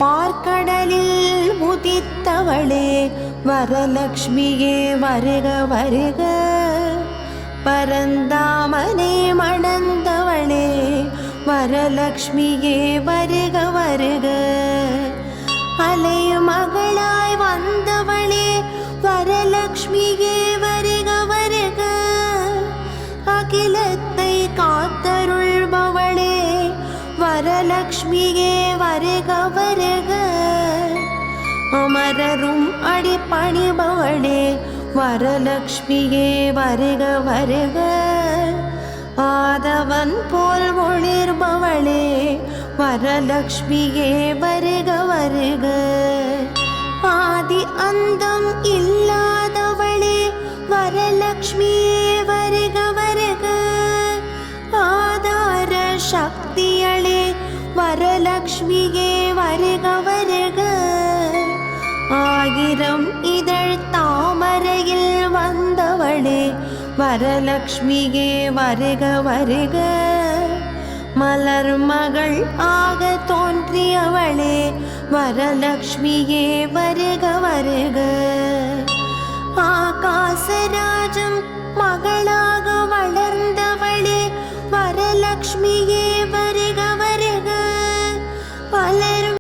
பார்க்கடலில் உதித்தவளே வரலக்ஷ்மியே வருக வருக. பரந்தாமனை மணந்தவளே வரலக்ஷ்மியே வருக வருக. அலையும் மகளாய் வந்தவளே வரலக்ஷ்மியே வருக வருக. அகிலத்தை காத்தருள்பவளே வரலக்ஷ்மியே வருக வருக. அமரரும் அடிபணிபவளே வரலக்ஷ்மியே வருக வருக. ஆதவன் போல் ஒளிர்பவளே வரலக்ஷ்மியே வருக வருக. ஆதி அந்தம் இல்லாதவளே வரலக்ஷ்மியே வருக வருக. ஆதார சக்தியளே வரலக்ஷ்மியே வருக வருக. ஆயிரம் இதழ் தாமரையில் வந்தவளே வரலக்ஷ்மியே வருக வருக. மலர் மகள் ஆக தோன்றியவளே வரலக்ஷ்மியே வருக வருக. ஆகாசராஜம்